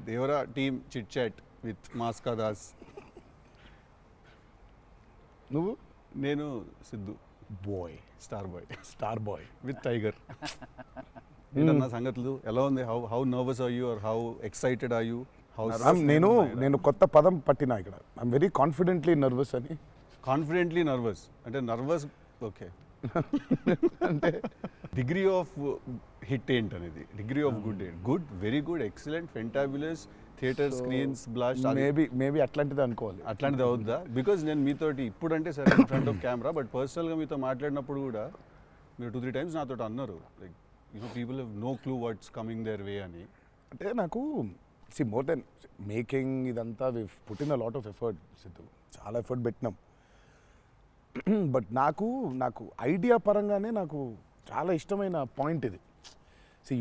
Devara team chit chat with మాస్కా దాస్. నువ్వు? నేను Siddhu boy, star boy with Tiger. Hmm. నా సంగతులు ఎలా ఉంది? How nervous are you are how excited are you? నేను కొత్త పదం పట్టినా ఇక్కడ. ఐఎమ్ వెరీ కాన్ఫిడెంట్లీ నర్వస్ అని. కాన్ఫిడెంట్లీ నర్వస్ అంటే నర్వస్ ఓకే. అంటే డిగ్రీ ఆఫ్ హిట్ ఏంటనేది, డిగ్రీ ఆఫ్ గుడ్ ఏంటి? Good, very good, excellent, fantabulous, theatre screens blast, maybe అట్లాంటిది అనుకోవాలి. అట్లాంటిది అవుద్దా? బికాజ్ నేను మీతోటి ఇప్పుడంటే సరే in front of camera, but పర్సనల్గా మీతో మాట్లాడినప్పుడు కూడా మీరు 2-3 times నాతో అన్నారు like people have no clue what's coming their way అని. అంటే నాకు మోర్ దెన్ మేకింగ్ ఇదంతా we put in a lot of effort Siddhu, చాలా ఎఫర్ట్ పెట్టినాం. బట్ నాకు ఐడియా పరంగానే నాకు చాలా ఇష్టమైన పాయింట్ ఇది.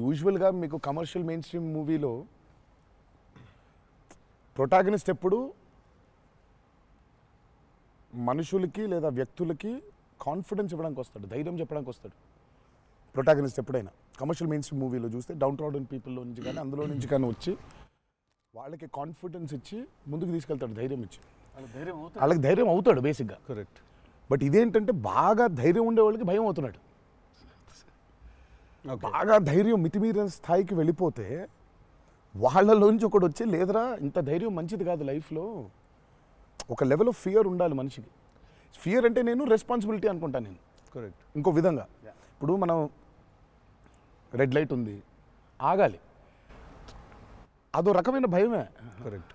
యూజువల్గా మీకు కమర్షియల్ మెయిన్ స్ట్రీమ్ మూవీలో ప్రొటాగనిస్ట్ ఎప్పుడు మనుషులకి లేదా వ్యక్తులకి కాన్ఫిడెన్స్ ఇవ్వడానికి వస్తాడు, ధైర్యం చెప్పడానికి వస్తాడు ప్రొటాగనిస్ట్ ఎప్పుడైనా. కమర్షియల్ మెయిన్ స్ట్రీమ్ మూవీలో చూస్తే డౌన్ ట్రాడన్ పీపుల్లో నుంచి కానీ అందులో నుంచి కానీ వచ్చి వాళ్ళకి కాన్ఫిడెన్స్ ఇచ్చి ముందుకు తీసుకెళ్తాడు, ధైర్యం ఇచ్చి. వాళ్ళకి ధైర్యం అవుతాడు బేసిక్గా. కరెక్ట్. బట్ ఇదేంటంటే బాగా ధైర్యం ఉండే వాళ్ళకి భయం అవుతున్నాడు. బాగా ధైర్యం మితిమీరిన స్థాయికి వెళ్ళిపోతే వాళ్ళలోంచి ఒకడు వచ్చి లేదరా ఇంత ధైర్యం మంచిది కాదు లైఫ్లో, ఒక లెవెల్ ఆఫ్ ఫియర్ ఉండాలి మనిషికి. ఫియర్ అంటే నేను రెస్పాన్సిబిలిటీ అనుకుంటాను నేను. కరెక్ట్. ఇంకో విధంగా ఇప్పుడు మనం రెడ్ లైట్ ఉంది, ఆగాలి, అదో రకమైన భయమే. కరెక్ట్.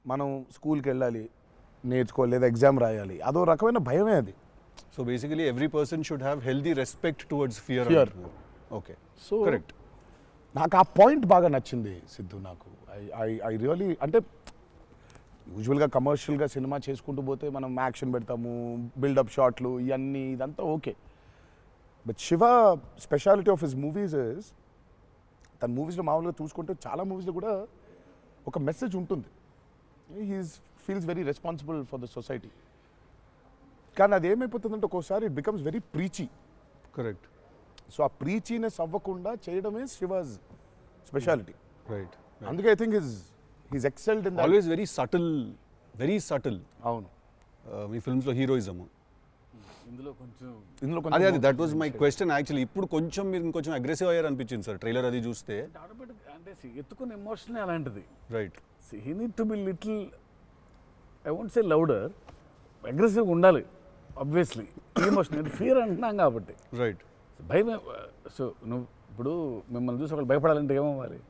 మనం స్కూల్కి వెళ్ళాలి, నేర్చుకోవాలి, లేదా ఎగ్జామ్ రాయాలి, అదో రకమైన భయమే అది. So basically every person should have healthy respect towards fear. Okay. So correct. నాకు ఆ పాయింట్ బాగా నచ్చింది సిద్ధు. నాకు ఐ రియలీ అంటే యూజువల్గా కమర్షియల్గా సినిమా చేసుకుంటూ పోతే మనం యాక్షన్ పెడతాము, బిల్డప్ షాట్లు, ఇవన్నీ ఇదంతా okay. But Shiva speciality of his movies is, తన మూవీస్లో మామూలుగా చూసుకుంటే చాలా మూవీస్లో కూడా ఒక మెసేజ్ ఉంటుంది. Feels very responsible for the society. కానీ అది ఏమైపోతుందంటే ఒక్కోసారి it becomes very preachy. Correct. So ఆ ప్రీచీనెస్ అవ్వకుండా చేయడమే శివాజ్ స్పెషాలిటీ. రైట్. అందుకే I think he's excelled in always very subtle. అవును. మీ ఫిల్మ్స్లో హీరోయిజం ఇందులో కొంచెం అదే that was my question actually. ఇప్పుడు కొంచెం మీరు ఇంకొంచెం అగ్రెసివ్ అయ్యారు అనిపించింది సార్ ట్రైలర్ అది చూస్తే. ఆటోమేటిక్ అంటే ఎత్తుకున్న ఎమోషన్ అలాంటిది. Right. He need to be little, I won't say louder, అగ్రెసివ్గా ఉండాలి ఆబ్వియస్లీ. ఎమోషన్ అంటే ఫియర్ అంటున్నాం కాబట్టి. రైట్. భయమే. సో నువ్వు ఇప్పుడు మిమ్మల్ని చూసి ఒకళ్ళు భయపడాలంటే ఏమవ్వాలి?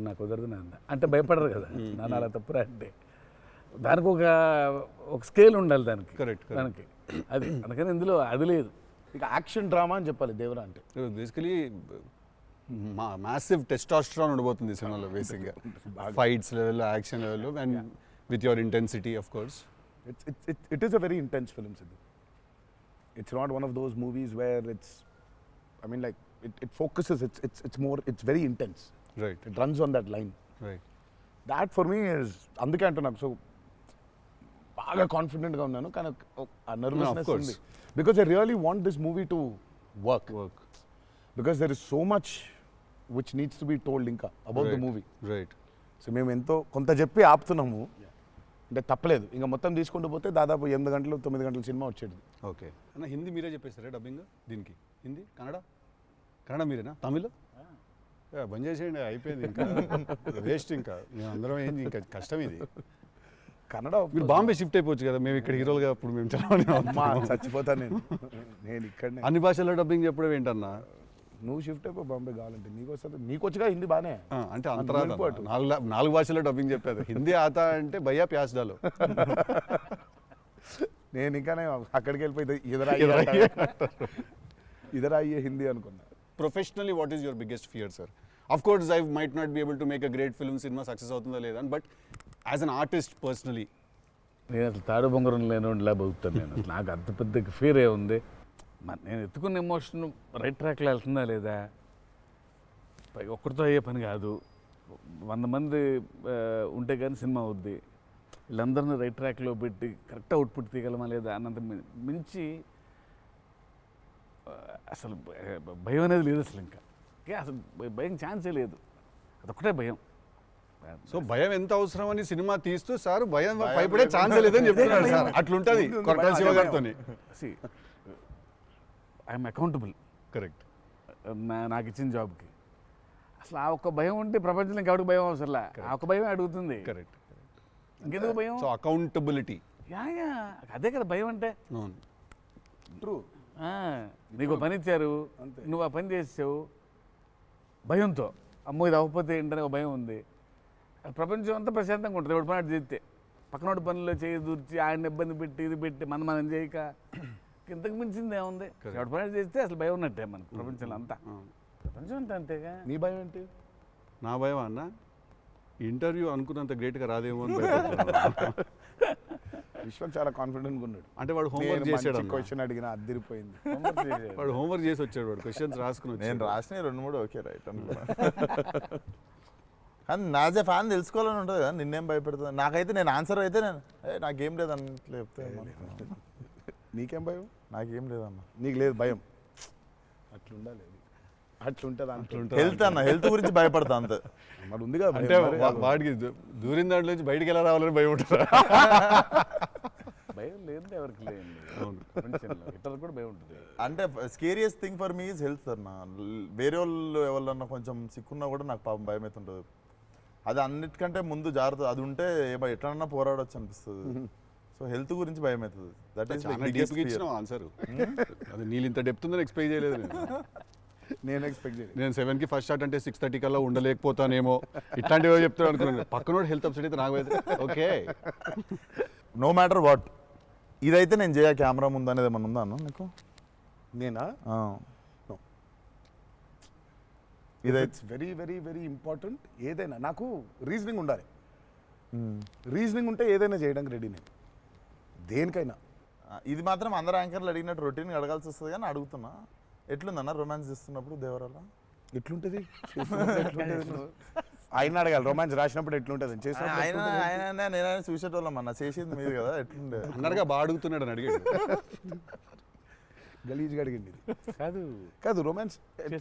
నాకు కుదరదు నాన్న అంటే భయపడరు కదా. నాన్న అలా తప్పురా అంటే దానికి ఒక స్కేల్ ఉండాలి దానికి. కరెక్ట్. దానికి అది అందుకని ఇందులో అది లేదు. ఇక యాక్షన్ డ్రామా అని చెప్పాలి దేవరా అంటే. బేసికలీ మ్యాసివ్ టెస్టాస్టెరాన్ ఉండబోతుంది సినిమాలో బేసిక్గా, ఫైట్స్ లెవెల్లో, యాక్షన్ లెవెల్లో, and with your intensity of course. It is a very intense film, Sidhu. It's not one of those movies where it's, I mean, like it focuses. It's more. It's very intense. Right. It runs on that line. Right. That for me is అందుకే అంటూ నాకు so బాగా కాన్ఫిడెంట్గా ఉన్నాను, కానీ ఆ nervousness ఉంది. Because I really want this movie to work. Because there is so much which needs to be told ఇంకా about the movie. Right. So మేము ఎంతో కొంత చెప్పి ఆపుతున్నాము అంటే తప్పలేదు. ఇంకా మొత్తం తీసుకుంటూ పోతే దాదాపు 8 గంటలు 9 గంటల సినిమా వచ్చేది. ఓకే అన్న, హిందీ మీరే చెప్పేస్తారా డబ్బింగ్ దీనికి? హిందీ, కన్నడ మీరేనా? తమిళ్ బంద్ చేసేయండి, అయిపోయింది ఇంకా వేస్ట్. ఇంకా మేము అందరం ఏంది, ఇంకా కష్టం ఇది. కన్నడ మీరు బాంబే షిఫ్ట్ అయిపోవచ్చు కదా, మేము ఇక్కడ హీరోలుగా అప్పుడు మేము చచ్చిపోతాను నేను ఇక్కడనే. అన్ని భాషల్లో డబ్బింగ్ చెప్పడం ఏంటన్నా? నువ్వు షిఫ్ట్ అయిపో బాంబే కావాలంటే, నీకు వస్తుంది, నీకు వచ్చుగా హిందీ బాగానే. అంటే అంతరా 4 భాషల్లో డబ్బింగ్ చెప్పేది. హిందీ ఆతా అంటే భయ్యా ప్యాస్ డాలో. నేను ఇంకానే అక్కడికి వెళ్ళిపోయి ఇదరా అయ్యే హిందీ అనుకున్నా. Professionally what is your biggest fear sir? Of course I might not be able to make a great film, cinema success అవుతుందా లేదా, but as an artist personally. నేను అసలు తాడు బొంగరం లేనిలా బతుకుతాను నేను. అసలు నాకు అంత పెద్ద ఫియర్ ఏ ఉంది. నేను ఎత్తుకున్న ఎమోషన్ రైట్ ట్రాక్లో వెళ్తుందా లేదా, పైగా ఒక్కరితో అయ్యే పని కాదు. 100 మంది ఉంటే కానీ సినిమా అవుద్ది. వీళ్ళందరినీ రైట్ ట్రాక్లో పెట్టి కరెక్ట్ అవుట్పుట్ తీయగలమా లేదా అన్నంత మించి అసలు భయం అనేది లేదు అసలు. ఇంకా అసలు భయం ఛాన్సే లేదు. అదొక్కటే భయం. సో భయం ఎంత అవసరం అని సినిమా తీస్తూ సార్ భయం భయపడే ఛాన్స్ లేదని చెప్తున్నారు సార్. అట్లుంటది కొరటాల శివ గారితో. I'm accountable correct. నాకు ఇచ్చిన జాబ్కి. అసలు ఆ ఒక్క భయం ఉంటే ప్రపంచంలో ఇంకెవరికి భయం అవసరంలా. ఆ ఒక్క భయం అడుగుతుంది. కరెక్ట్. ఇంకెందుకు భయం? So accountability. యా అదే కదా భయం అంటే. అవును. ట్రూ. నీకు పని ఇచ్చారు, నువ్వు ఆ పని చేసావు భయంతో. అమ్మో ఇది అవ్వకపోతే ఏంటనే ఒక భయం ఉంది. ప్రపంచం అంతా ప్రశాంతంగా ఉంటుంది ఎవడు పని అటు చేస్తే. పక్కనోడి పనుల్లో చేయి దూర్చి ఆయన ఇబ్బంది పెట్టి ఇది పెట్టి మనం చేయక ఇంతకు మించింది ఏముంది? ఎవడు పని అటు చేస్తే అసలు భయం ఉన్నట్టే మనకు ప్రపంచంలో అంతా. ప్రపంచం అంతా అంతేగా. నీ భయం ఏంటి? నా భయం అన్న ఇంటర్వ్యూ అనుకున్నంత గ్రేట్గా రాదేమో అని భయపడుతున్నాను. విశ్వం చాలా కాన్ఫిడెంట్గా ఉన్నాడు. అంటే వాడు హోంవర్క్ చేసాడు. క్వశ్చన్ అడిగిన అద్దరిపోయింది. వాడు హోంవర్క్ చేసి వచ్చాడు. వాడు క్వశ్చన్స్ రాసుకుని నేను రాసిన 2-3 ఓకే రైట్ అనుకున్నా. కానీ నాజే ఫ్యాన్ తెలుసుకోవాలని ఉంటుంది కదా, నిన్నేం భయపెడుతుంది. నాకైతే నేను ఆన్సర్ అయితే నేను నాకేం లేదు అన్నట్లు చెప్తే నీకేం భయం? నాకేం లేదన్న. నీకు లేదు భయం. అట్లుండాలి. అట్లుంటుంది. హెల్త్ అన్న, హెల్త్ గురించి భయపడతా అంతే. మరి ఉందిగా అంటే వాడికి దూరిన దాంట్లో నుంచి బయటికి ఎలా రావాలని భయం ఉంటుంది. భయం లేదు ఎవరికి లేదండి ప్రపంచంలో. ఇతరులకు కూడా భయం ఉంటుంది. అంటే scariest thing for me is health అన్న. వేరే వాళ్ళు ఎవరన్నా కొంచెం సిక్కున్నా కూడా నాకు పాపం భయం అవుతుంటుంది. అది అన్నిటికంటే ముందు జాగ్రత్త. అది ఉంటే ఎట్లన్నా పోరాడొచ్చు అనిపిస్తుంది. సో హెల్త్ గురించి భయం అవుతుంది. That is answer. అది నీళ్ళు ఇంత డెప్త్ ఉందని ఎక్స్పెక్ట్ చేయలేదు నేను ఎక్స్పెక్ట్ చేయలేదు. నేను 7కి ఫస్ట్ షాట్ అంటే 6:30 కల్లా ఉండలేకపోతానేమో ఇట్లాంటివో చెప్తాను అనుకున్నాను. పక్కనోడు హెల్త్ అప్సెట్ అయితే నాకు ఓకే. నో మ్యాటర్ వాట్ ఇదైతే నేను చేయ కెమెరా ముందు అనేది ఏమన్నా ఉందా అన్న నీకు? నేనా? ఇదైతే వెరీ వెరీ వెరీ ఇంపార్టెంట్. ఏదైనా నాకు రీజనింగ్ ఉండాలి. రీజనింగ్ ఉంటే ఏదైనా చేయడానికి రెడీ నేను, దేనికైనా. ఇది మాత్రం అందరు యాంకర్లు అడిగినట్టు రొటీన్ అడగాల్సి వస్తుంది. కానీ అడుగుతున్నా, ఎట్లుందన్న రొమాన్స్ చేస్తున్నప్పుడు దేవరాల? ఎట్లుంటుంది? ఆయన అడగాలి. రొమాన్స్ రాసినప్పుడు ఎట్లుంటుంది? ఆయన నేనైనా చూసేటోళ్ళం అన్న, చేసింది మీరు కదా, ఎట్లుండే అన్నగా బాగా అడుగుతున్నాడు అని అడిగాడు. గలీజ్గా అడిగింది. కాదు కాదు రొమాన్స్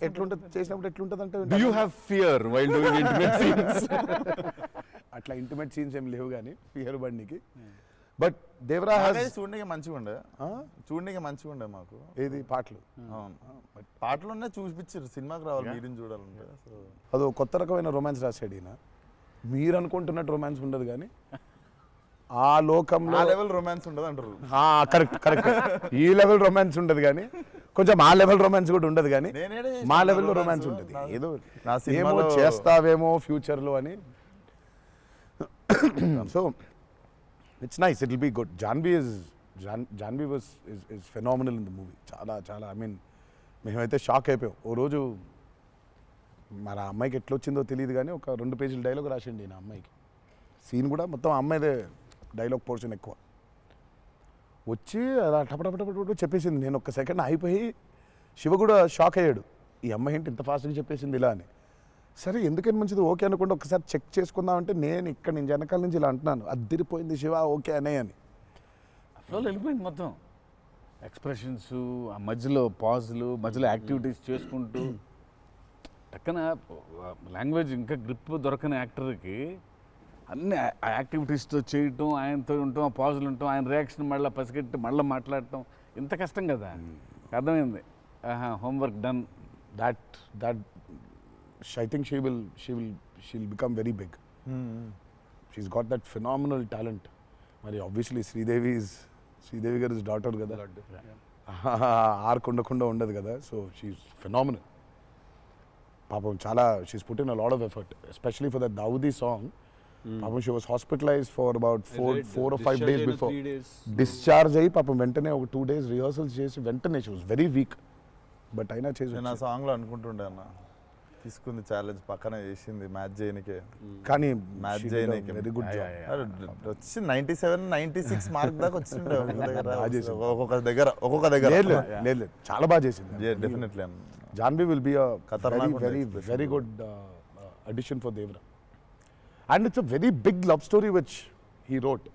ఎట్లుంటుంది చేసినప్పుడు ఎట్లుంటుంది అంటే Do you have fear while doing intimate scenes? అట్లా ఇంటిమేట్ సీన్స్ ఏం లేవు కానీ ఫియర్ బండికి. బట్ దేవరా చూడడానికి మంచిగా ఉండే, చూడడానికి మంచిగా ఉండే మాకు. ఏది పాటలు? అవును, పాటలున్నా చూపించారు. సినిమాకి రావాలి మీరిని చూడాలంటే. సో అదో కొత్త రకమైన రొమాన్స్ రాశాడు ఈయన. మీరు అనుకుంటున్నట్టు రొమాన్స్ ఉండదు కానీ ఆ లోకంలో ఆ లెవెల్ రొమాన్స్ ఉండదు అంటారు. Correct correct. ఈ లెవెల్ రొమాన్స్ ఉండదు కానీ కొంచెం ఆ లెవెల్ రొమాన్స్ కూడా ఉండదు కానీ మా లెవెల్లో రొమాన్స్ ఉంటుంది. ఏదో ఏమో చేస్తావేమో ఫ్యూచర్లో అని. So it's nice, it will be good. Janhvi was is phenomenal in the movie. చాలా చాలా ఐ మీన్ మేమైతే షాక్ అయిపోయాం. ఓ రోజు మరి ఆ అమ్మాయికి ఎట్లా వచ్చిందో తెలియదు కానీ ఒక 2 పేజీల డైలాగ్ రాసిండి నా అమ్మాయికి. సీన్ కూడా మొత్తం అమ్మాయిదే డైలాగ్ పోర్షన్ ఎక్కువ. వచ్చి అలా టపటపటపట చెప్పేసింది. నేను ఒక్క సెకండ్ అయిపోయి శివ కూడా షాక్ అయ్యాడు. ఈ అమ్మాయి ఏంటి ఇంత ఫాస్ట్గా చెప్పేసింది ఇలా అని. సరే ఎందుకని మంచిది ఓకే అనుకుంటే ఒకసారి చెక్ చేసుకుందామంటే నేను ఇక్కడ నుంచి వెనకాల నుంచి ఇలా అంటున్నాను, అద్దిరిపోయింది శివ ఓకే అనే అని. ఫ్లోలో వెళ్ళిపోయింది మొత్తం. ఎక్స్ప్రెషన్స్, ఆ మధ్యలో పాజులు, మధ్యలో యాక్టివిటీస్ చేసుకుంటూ పక్కన లాంగ్వేజ్ ఇంకా గ్రిప్ దొరకని యాక్టర్కి అన్ని ఆ యాక్టివిటీస్తో చేయటం, ఆయనతో ఉండటం, ఆ పాజులు ఉండటం, ఆయన రియాక్షన్ మళ్ళీ పసిగట్టి మళ్ళీ మాట్లాడటం ఇంత కష్టం కదా. అర్థమైంది. Homework done. That I think she'll become very big. She's got that phenomenal talent. మరి obviously శ్రీదేవి గారి డాటర్ కదా, ఆర్కుండా ఉండదు కదా. So she's phenomenal. పాపం చాలా she's put in a lot of effort, especially for that Daavudi song. పాపం she was hospitalised for about 4 or 5 days before. Discharge అయ్యి పాపం వెంటనే ఒక 2 days రిహర్సల్స్ చేసి వెంటనే she was very weak. But అయినా చేసి నేను ఆ సాంగ్లో అనుకుంటుండే అన్న, తీసుకుంది ఛాలెంజ్, పక్కన చేసింది మ్యాచ్ చేయనికే. కానీ మ్యాచ్ చేయనికే వెరీ గుడ్ వచ్చి 97, 96 మార్క్ దాకా వచ్చిండే ఒక్కొక్క దగ్గర. లేదు చాలా బాగా చేసింది. డెఫినెట్లీ జాన్వీ విల్ బి ఖతర్నాక్ very good addition for Devara. And it's a very big love story which he wrote.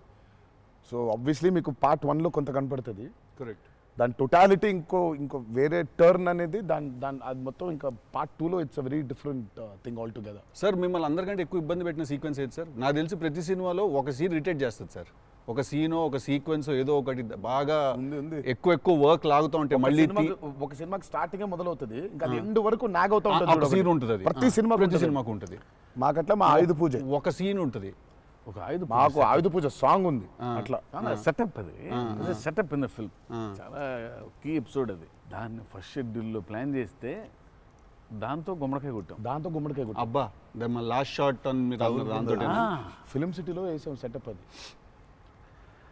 So obviously మీకు పార్ట్ 1లో కొంత కనపడుతుంది. కరెక్ట్. దాని టోటాలిటీ ఇంకో వేరే టర్న్ అనేది దాని అది మొత్తం ఇంకా పార్ట్ 2లో it's a very different thing all together. Sir మిమ్మల్ని అందరికంటే ఎక్కువ ఇబ్బంది పెట్టిన సీక్వెన్స్ ఏది సార్? నాకు తెలిసి ప్రతి సినిమాలో ఒక సీన్ రిటేట్ చేస్తుంది సార్. ఒక సీనో ఒక సీక్వెన్స్ ఏదో ఒకటి బాగా ఉంది. ఎక్కువ వర్క్ లాగుతూ ఉంటే మళ్ళీ ఒక సినిమాకి స్టార్టింగ్ మొదలవుతుంది ఇంకా అది ఎండ్ వరకు నాగ్ అవుతా ఒక ఉంటుంది. సీన్ ఉంటుంది అది. ప్రతి సినిమాకు ఉంటుంది. మాకట్లా మా ఆయుధ పూజ ఒక సీన్ ఉంటుంది. ఒక ఆయుధ మాకు ఆయుధ పూజ సాంగ్ ఉంది అట్లా. సెటప్ అది సెటప్ ఇన్ ద ఫిల్మ్. చాలా కీ ఎపిసోడ్ అది. దాన్ని ఫస్ట్ షెడ్యూల్లో ప్లాన్ చేస్తే దాంతో గుమ్మడికాయ కొట్టాం. అబ్బా లాస్ట్ షాట్ దాంతో ఫిలిం సిటీలో వేసాం సెటప్. అది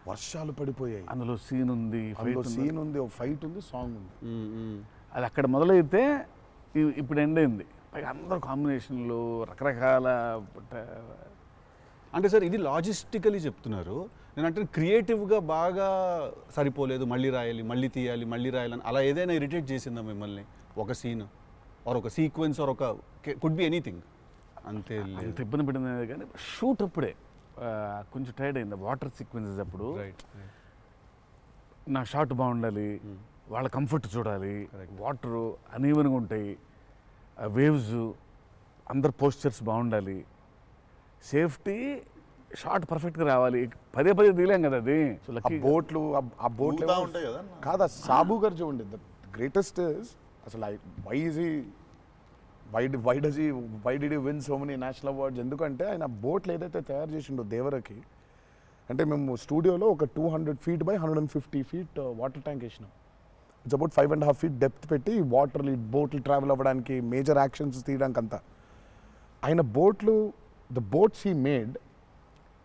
వర్షాలు పడిపోయాయి, అందులో సీన్ ఉంది, సీన్ ఉంది, ఒక ఫైట్ ఉంది, సాంగ్ ఉంది. అది అక్కడ మొదలైతే ఇప్పుడు ఎండ్ అయింది. పైగా అందరు కాంబినేషన్లు రకరకాల. అంటే సార్ ఇది లాజిస్టికలీ చెప్తున్నారు. నేను అంటే క్రియేటివ్గా బాగా సరిపోలేదు, మళ్ళీ రాయాలి, మళ్ళీ తీయాలి, మళ్ళీ రాయాలని అలా ఏదైనా ఇరిటేట్ చేసిందా మిమ్మల్ని? ఒక సీన్ ఆర్ ఒక సీక్వెన్స్ ఆర్ ఒక కుడ్ బి ఎనీథింగ్ అంతే? అంత ఇబ్బంది పడింది కానీ షూట్ అప్పుడే కొంచెం టైర్డ్ అయింది. వాటర్ సీక్వెన్సెస్ అప్పుడు నా షాట్ బాగుండాలి, వాళ్ళ కంఫర్ట్ చూడాలి, వాటరు అనీవెన్గా ఉంటాయి, వేవ్స్, అందరు పోస్చర్స్ బాగుండాలి, సేఫ్టీ షాట్ పర్ఫెక్ట్గా రావాలి. పదే తీయలేం కదా అది. సో బోట్లు ఉంటాయి కదా కాదా సాబు గారు చూడండి. ద గ్రేటెస్ట్ ఇస్ అసలు why did you win so many national awards? ఎందుకంటే ఆయన బోట్లు ఏదైతే తయారు చేసిండో దేవరకి, అంటే మేము స్టూడియోలో ఒక 200 feet by 150 feet water tank వేసినాం. ఇట్స్ అబౌట్ 5.5 feet డెప్త్ పెట్టి బోట్లు ట్రావెల్ అవ్వడానికి, మేజర్ యాక్షన్స్ తీయడానికి అంతా. ఆయన ద బోట్స్ హీ మేడ్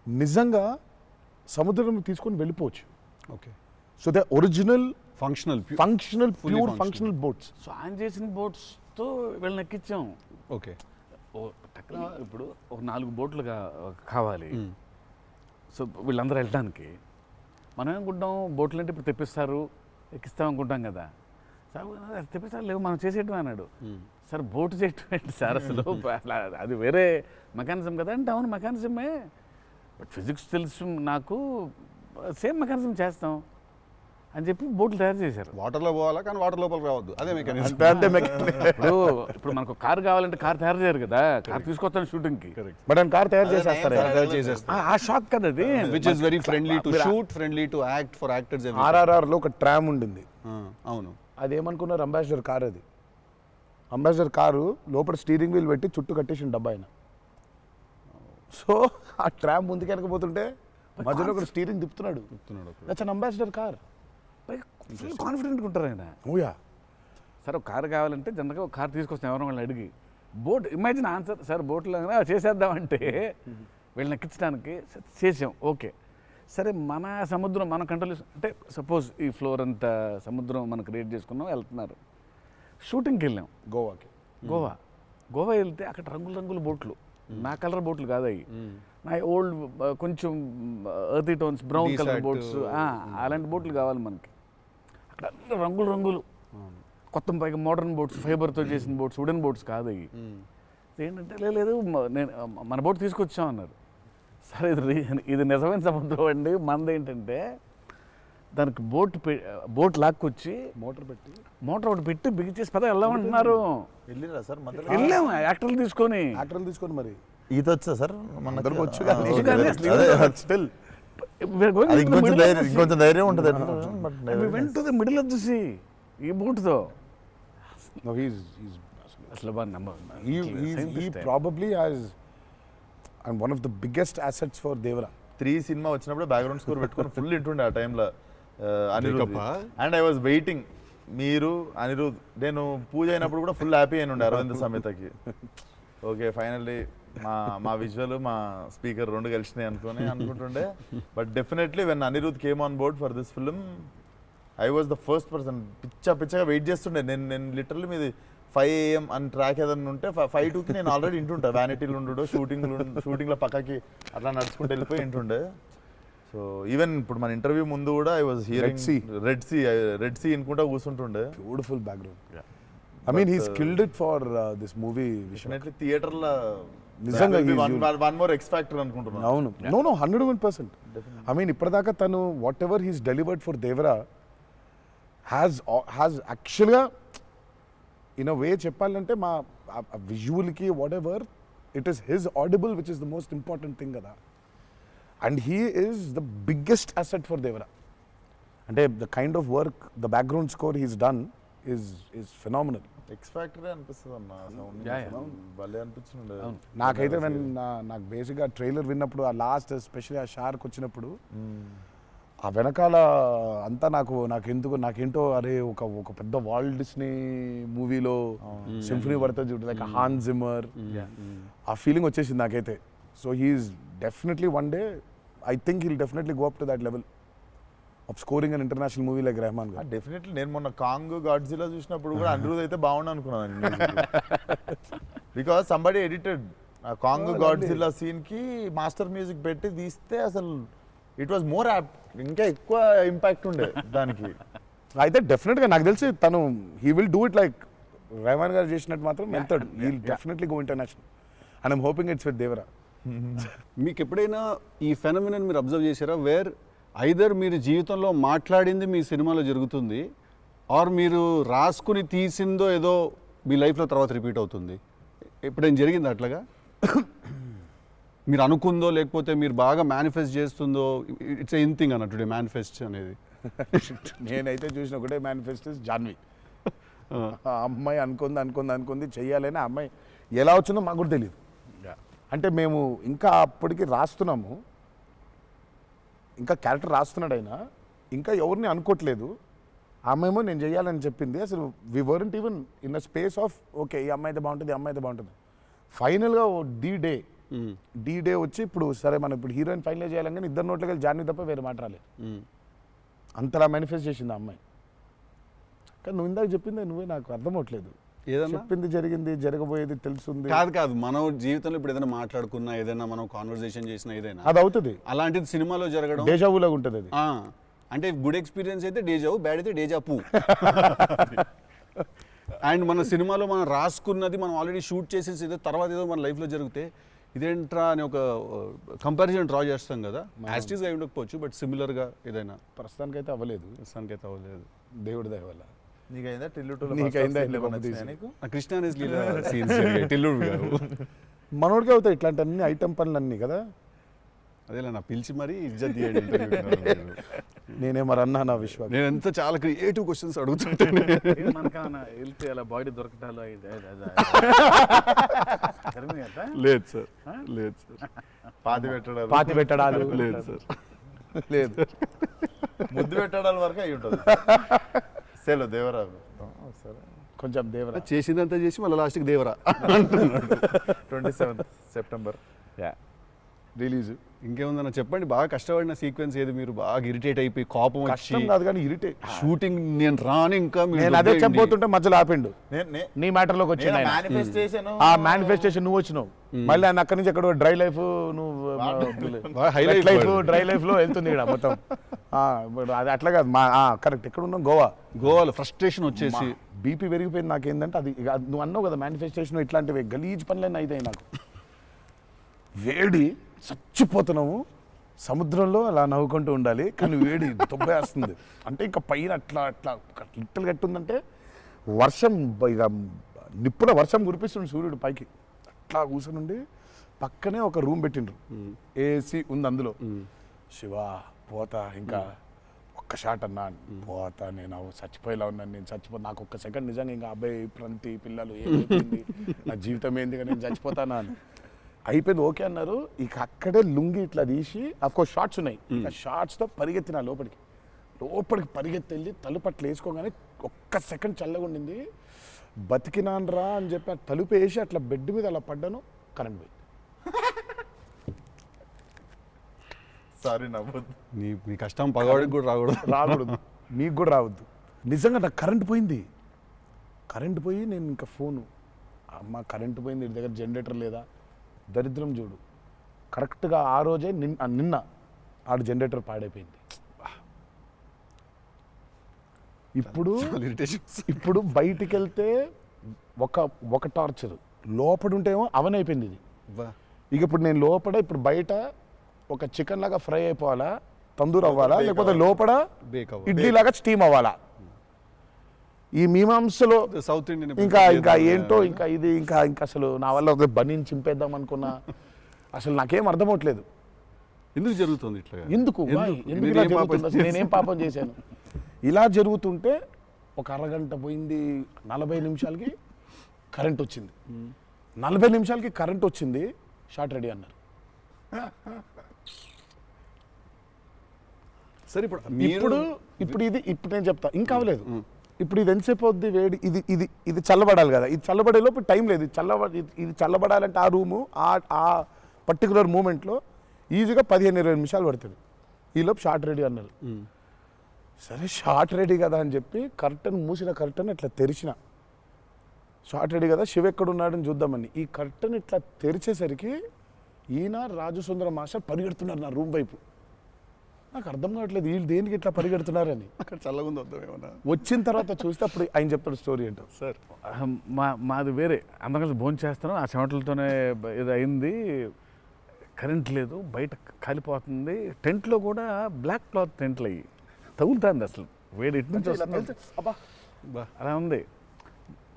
నిజంగా సముద్రం తీసుకొని వెళ్ళిపోవచ్చు. Okay. So the original functional functional boats. So ఆయన చేసిన బోట్స్తో వీళ్ళని ఎక్కించాం. ఓకే. ఇప్పుడు ఒక 4 బోట్లు కావాలి. సో వీళ్ళందరూ వెళ్ళడానికి మనం ఏమనుకుంటాం, బోట్లు అంటే ఇప్పుడు తెప్పిస్తారు, ఎక్కిస్తాం అనుకుంటాం కదా. సార్ తెప్పిస్తారు లేవు, మనం చేసేయటం అన్నాడు. సార్ బోటు చేయటం ఏంటి సార్ అసలు? అది వేరే మెకానిజం కదా అంటే, అవును మెకానిజమే, బట్ ఫిజిక్స్ తెలుసు నాకు, సేమ్ మెకానిజం చేస్తాం అని చెప్పి బోట్లు తయారు చేశారు. వాటర్లో పోవాలా కానీ వాటర్ లోపలికి రావద్దు, అదే మెకానిజం. ఇప్పుడు మనకు కార్ కావాలంటే కార్ తయారు చేయరు కదా, కార్ తీసుకొస్తాను షూటింగ్కి, బట్ ఆయన కార్ తయారు చేసేస్తారు. ఆ షాక్ కదా అది. Which is very friendly to shoot, friendly to act, for actors. RRR లో ఒక ట్రామ్ ఉండింది. అవును. అదేమనుకున్నారు, అంబాసిడర్ కార్. అది అంబాసిడర్ కారు లోపల స్టీరింగ్ వీల్ పెట్టి చుట్టూ కట్టేసిన డబ్బా ఆయన. సో ఆ ట్రామ్ ముందుకు వెనకపోతుంటే మధ్యలో ఒక స్టీరింగ్ తిప్పుతున్నాడు. That's an Ambassador car. Full కాన్ఫిడెంట్గా ఉంటారు ఆయన. ఓయా సార్ ఒక కార్ కావాలంటే జనరల్గా ఒక కార్ తీసుకొస్తాం ఎవరో వాళ్ళని అడిగి. బోట్ ఇమాజిన్ ఆన్సర్, సార్ బోట్లో చేసేద్దామంటే వీళ్ళని ఎక్కించడానికి చేసాం. ఓకే సరే, మన సముద్రం మనం కంట్రోల్ అంటే సపోజ్ ఈ ఫ్లోర్ అంతా సముద్రం మనం క్రియేట్ చేసుకున్నాం, వెళ్తున్నారు. షూటింగ్కి వెళ్ళాం గోవాకి. గోవా వెళ్తే అక్కడ రంగుల బోట్లు, నా కలర్ బోట్లు కాదు అవి, నా ఓల్డ్ కొంచెం ఎర్తీ టోన్స్, బ్రౌన్ కలర్ బోట్స్, అలాంటి బోట్లు కావాలి మనకి. అక్కడ అన్ని రంగులు, కొత్త పైగా మోడర్న్ బోట్స్, ఫైబర్తో చేసిన బోట్స్, వుడెన్ బోట్స్ కాదు అవి. ఏంటంటే లేదు నేను మన బోట్ తీసుకొచ్చాం అన్నారు. సరే ఇది నిజమైన సముద్రం అండి, మనదేంటంటే దానికి బోట్ లాక్కొచ్చి మోటార్ ఒకటి పెట్టి బిగించేసి పద వెళ్దామంటున్నారు. వెళ్ళాము యాక్టర్లు తీసుకొని మరి ఈత వచ్చా సార్? కొంచెం ధైర్యం ఉంటుంది. వెంట మిడిల్ ఆఫ్ ది సీ ఈ బోట్తో అసలు probably has and one of the biggest assets for Devara. 3 cinema వచ్చినప్పుడు బ్యాక్గ్రౌండ్ స్కోర్ పెట్టుకొని ఫుల్ ఇంటుండే ఆ టైంలో Anirudh. And I was waiting, మీరు అనిరుద్ నేను పూజ అయినప్పుడు కూడా ఫుల్ హ్యాపీ అయిన ఉండే అరవింద్ సమేతకి. ఓకే ఫైనల్లీ మా విజువల్ మా స్పీకర్ 2 కలిసినాయి అనుకుంటుండే. But definitely when Anirudh came on board for this film I was the first person. పిచ్చగా వెయిట్ చేస్తుండే. నేను లిటరల్లీ మీది 5 AM అని ట్రాక్ ఏదన్నా ఉంటే 5:02కి నేను ఆల్రెడీ ఇంటుంటా. వ్యానిటీలు ఉండు, షూటింగ్లో పక్కకి అట్లా నడుచుకుంటూ వెళ్ళిపోయి ఇంటుండే. సో ఈవెన్ ఇప్పుడు మన ఇంటర్వ్యూ ముందు కూడా I was hearing Red Sea అనుకుంటా కూర్చుంటుండే. Beautiful background. I mean he skilled it for this movie. Definitely థియేటర్లో నిజంగా వన్ మోర్ ఎక్స్ ఫ్యాక్టర్ అనుకుంటున్నాను. అవును, నో 101%. ఐ మీన్ ఇప్పటిదాకా తను whatever he's delivered for Devara has actually in a way చెప్పాలంటే మా విజువల్కి whatever it is his audible which is the most important thing కదా. And he is the biggest asset for Devara. అంటే the kind of work the background score he's done is phenomenal. X factory అనిపిస్తుంది అన్న sound Yeah, yeah. భలే అనిపించింది. నాకైతే నాకు బేసిక్గా trailer విన్నప్పుడు ఆ లాస్ట్ ఎస్పెషల్లీ ఆ షార్క్ వచ్చినప్పుడు ఆ వెనకాల అంతా నాకేంటో అరే ఒక పెద్ద వాల్ట్ డిస్నీ మూవీలో సింఫనీ పడుతుంది చూడు లైక్ హాన్ జిమ్మర్, ఆ ఫీలింగ్ వచ్చేసింది నాకైతే. So he's definitely one day I think he'll definitely go up to that level of scoring an international movie like Rahman garu. Definitely నేను మొన్న కాంగ్ గాడ్జిలా చూసినప్పుడు కూడా అనిరుద్ అయితే బాగుండు అనుకున్నాను, బికాస్ సంబడి ఎడిటెడ్ ఆ కాంగ్ గాడ్జిలా సీన్ కి మాస్టర్ మ్యూజిక్ పెట్టి తీస్తే అసలు ఇట్ వాజ్ మోర్ యాప్ట్, ఇంకా ఎక్కువ ఇంపాక్ట్ ఉండే దానికి. అయితే డెఫినెట్గా నాకు తెలిసి తను he will do it like Rahman garu చేసినట్టు మాత్రం వెళ్తాడు. He will definitely go international and I'm hoping it's with Devara. మీకు ఎప్పుడైనా ఈ ఫెనమినన్ మీరు అబ్జర్వ్ చేశారా, వేర్ ఐదర్ మీరు జీవితంలో మాట్లాడింది మీ సినిమాలో జరుగుతుంది, ఆర్ మీరు రాసుకుని తీసిందో ఏదో మీ లైఫ్లో తర్వాత రిపీట్ అవుతుంది? ఎప్పుడైనా జరిగింది అట్లాగా? మీరు అనుకుందో లేకపోతే మీరు బాగా మేనిఫెస్ట్ చేస్తుందో? ఇట్స్ ఎన్ థింగ్ అన్నట్టు మేనిఫెస్ట్ అనేది. నేనైతే చూసిన ఒకటే మేనిఫెస్టోస్ జాన్వి. ఆ అమ్మాయి అనుకుంది చెయ్యాలని, ఆ అమ్మాయి ఎలా వచ్చిందో మాకు కూడా తెలియదు. అంటే మేము ఇంకా అప్పటికి రాస్తున్నాము, ఇంకా క్యారెక్టర్ రాస్తున్నాడు అయినా ఇంకా ఎవరిని అనుకోవట్లేదు. ఆ అమ్మాయేమో నేను చెయ్యాలని చెప్పింది. అసలు we weren't even in a space of okay ఈ అమ్మాయి అయితే బాగుంటుంది, ఈ అమ్మాయి అయితే బాగుంటుంది. ఫైనల్గా డి డే వచ్చి ఇప్పుడు సరే మనం ఇప్పుడు హీరోయిన్ ఫైనల్ చేయాలని, కానీ ఇద్దరు నోట్లకి వెళ్ళి జాన్వి తప్ప వేరే మాట రాలేదు. అంతలా మేనిఫెస్ట్ చేసింది ఆ అమ్మాయి. కానీ నువ్వు ఇందాక చెప్పింది నువ్వే నాకు అర్థం అవట్లేదు. ఏదన్నా చెప్పింది జరిగింది, జరగబోయేది తెలుస్తుంది. కాదు మనం జీవితంలో ఇప్పుడు ఏదైనా మాట్లాడుకున్నా, ఏదైనా మనం కాన్వర్సేషన్ చేసినా, ఏదైనా అది అవుతుంది, అలాంటిది సినిమాలో జరగడం డేజావులాగా ఉంటుంది అది. అంటే గుడ్ ఎక్స్పీరియన్స్ అయితే డేజావు, బ్యాడ్ అయితే డేజాపు. అండ్ మన సినిమాలో మనం రాసుకున్నది మనం ఆల్రెడీ షూట్ చేసేసి ఏదో తర్వాత ఏదో మన లైఫ్లో జరిగితే ఇదేంట్రా అని ఒక కంపారిజన్ డ్రా చేస్తాం కదా. యాస్టీస్గా అయి ఉండకపోవచ్చు, బట్ సిమిలర్గా ఏదైనా. ప్రస్తుతానికైతే అవ్వలేదు, ప్రస్తుతానికైతే అవ్వలేదు. దేవుడి దయ వల్ల. నీకైందా నీకైందా? కృష్ణ సీన్స్ టిల్లుడు గారు మనోడికి అవుతాయి ఇట్లాంటి అన్ని ఐటమ్ పనులు అన్నీ కదా. అదేలా నా పిలిచి మరీ ఇజ్జత్ తీయండి. నేనే మరి అన్నా నా విశ్వాసం. నేను ఎంత చాలా క్రియేటివ్ క్వశ్చన్స్ అడుగుతుంటాను. మనకన్నా వెళ్తే అలా బాడీ దొరకటాలు లేదు సార్, లేదు సార్. పాతి పెట్టడాలు లేదు సార్, లేదు. ముద్దు పెట్టడాల వరకు అయి ఉంటుంది. సెలవు దేవరా సరే కొంచెం దేవరా చేసిందంతా చేసి మళ్ళీ లాస్ట్కి దేవరా 27 సెప్టెంబర్ రిలీజ్. ఇంకేముందన్న చెప్పండి. బాగా కష్టపడిన సీక్వెన్స్ ఏది? మీరు బాగా ఇరిటేట్ అయిపోయి కోపం వచ్చి కష్టం కాదు కానీ ఇరిటేట్. షూటింగ్ నేను రాను ఇంకా నేను అదే చెప్పబోతుంటే మధ్యలో ఆపిండు. నీ మ్యాటర్లోకి వచ్చింది ఆయన. మేనిఫెస్టేషన్ ఆ మేనిఫెస్టేషన్ నువ్వు వచ్చినావు, మళ్ళీ ఆయన అక్కడి నుంచి ఎక్కడ డ్రై లైఫ్, నువ్వు హైలైట్ లైఫ్ డ్రై లైఫ్ లో వెళ్తుంది ఇక్కడ మొత్తం. అది అట్లా కాదు మా కరెక్ట్. ఎక్కడ ఉన్నాం? గోవాలో ఫ్రస్ట్రేషన్ వచ్చేసి బీపీ పెరిగిపోయింది. నాకేందంటే అది నువ్వు అన్నావు కదా మేనిఫెస్టేషన్ ఇట్లాంటివి గలీజ్ పనులన్నీ అవుతాయి నాకు. వేడి చచ్చిపోతున్నాము, సముద్రంలో అలా నవ్వుకుంటూ ఉండాలి, కానీ వేడి తొబ్బేస్తుంది. అంటే ఇంకా పైన అట్లా లిట్టలు కట్టుందంటే వర్షం, ఇక నిప్పుల వర్షం కురిపిస్తుంది సూర్యుడు పైకి. అట్లా కూర్చొని పక్కనే ఒక రూమ్ పెట్టిండ్రు, ఏసీ ఉంది అందులో. శివా పోతా, ఇంకా ఒక్క షాట్ అన్నా పోతా, నేను చచ్చిపోయేలా ఉన్నాను, నేను నాకు ఒక్క సెకండ్ నిజంగా ఇంకా అబ్బాయి ప్రంతి పిల్లలు ఏమైపోయింది, నా జీవితం ఏంది, నేను చచ్చిపోతానా అని అయిపోయింది. ఓకే అన్నారు. ఇక అక్కడే లుంగి ఇట్లా తీసి, అఫ్కోర్స్ షార్ట్స్ ఉన్నాయి, ఆ షార్ట్స్తో పరిగెత్తిన లోపలికి పరిగెత్తి వెళ్ళి తలుపు అట్లా వేసుకోగానే ఒక్క సెకండ్ చల్లగా ఉండింది. బతికినాన్రా అని చెప్పి ఆ తలుపు వేసి అట్లా బెడ్ మీద అలా పడ్డాను, కరెంట్ పోయింది. సారీ నవ్వద్దు. నీ కష్టం పగవాడికి కూడా రాకూడదు, మీకు కూడా రావద్దు. నిజంగా నాకు కరెంట్ పోయి నేను ఇంకా ఫోను, అమ్మ కరెంట్ పోయింది, ఇంటి దగ్గర జనరేటర్ లేదా, దరిద్రం చూడు. కరెక్ట్గా ఆ రోజే నిన్న ఆడు జనరేటర్ పాడైపోయింది. ఇప్పుడు బయటికి వెళ్తే ఒక టార్చర్, లోపల ఉంటేమో అవన్ అయిపోయింది ఇది. ఇక ఇప్పుడు నేను లోపల, ఇప్పుడు బయట ఒక చికెన్ లాగా ఫ్రై అయిపోవాలా, తందూరు అవ్వాలా, లేకపోతే లోపల ఇడ్లీ లాగా స్టీమ్ అవ్వాలా. ఈ మీమాంసలో సౌత్ ఇండియన్ ఇంకా ఏంటో ఇంకా ఇది ఇంకా అసలు నా వల్ల ఒక బనీని చింపేద్దాం అనుకున్నా అసలు నాకేం అర్థం అవట్లేదు. ఎందుకు జరుగుతుంది ఇట్లా? ఎందుకు Why? ఎందుకు ఇలా జరుగుతుంది? అసలు నేనేం పాపం చేశాను? ఇలా జరుగుతుంటే ఒక అరగంట పోయింది, 40 నిమిషాలకి కరెంట్ వచ్చింది. 40 నిమిషాలకి కరెంట్ వచ్చింది, షార్ట్ రెడీ అన్నారు. సరే ఇప్పుడు ఇప్పుడు నేను చెప్తా ఇంకా అవ్వలేదు. ఇప్పుడు ఇది ఎంతసేపు అవుద్ది వేడి, ఇది చల్లబడాలి కదా, ఇది చల్లబడేలోపు టైం లేదు. ఇది చల్లబడాలంటే ఆ రూము ఆ పర్టికులర్ మూమెంట్లో ఈజీగా 15-20 నిమిషాలు పడుతుంది. ఈలోపు షార్ట్ రెడీ అన్నారు. సరే షార్ట్ రెడీ కదా అని చెప్పి మూసిన కర్టన్ ఇట్లా తెరిచిన. షార్ట్ రెడీ కదా, శివ ఎక్కడున్నాడని చూద్దామని ఈ కర్టన్ ఇట్లా తెరిచేసరికి ఈయన రాజసుందర మాస్టర్ పరిగెడుతున్నారు నా రూమ్ వైపు. నాకు అర్థం కావట్లేదు వీళ్ళు దేనికి ఇట్లా పరిగెడుతున్నారని. అక్కడ చల్లగా ఉంది వద్దాం ఏమన్నా. వచ్చిన తర్వాత చూస్తే అప్పుడు ఆయన చెప్తాడు స్టోరీ ఏంటో. సార్ మాది వేరే, అందరం కలిసి భోజనం చేస్తున్నాం, ఆ చెమటలతోనే ఇది అయింది, కరెంట్ లేదు, బయట కాలిపోతుంది, టెంట్లో కూడా బ్లాక్ క్లాత్ టెంట్లు అయ్యి తగులుతుంది, అసలు వేడి ఇటు నుంచి వస్తుంది. అబ్బా అలా ఉంది.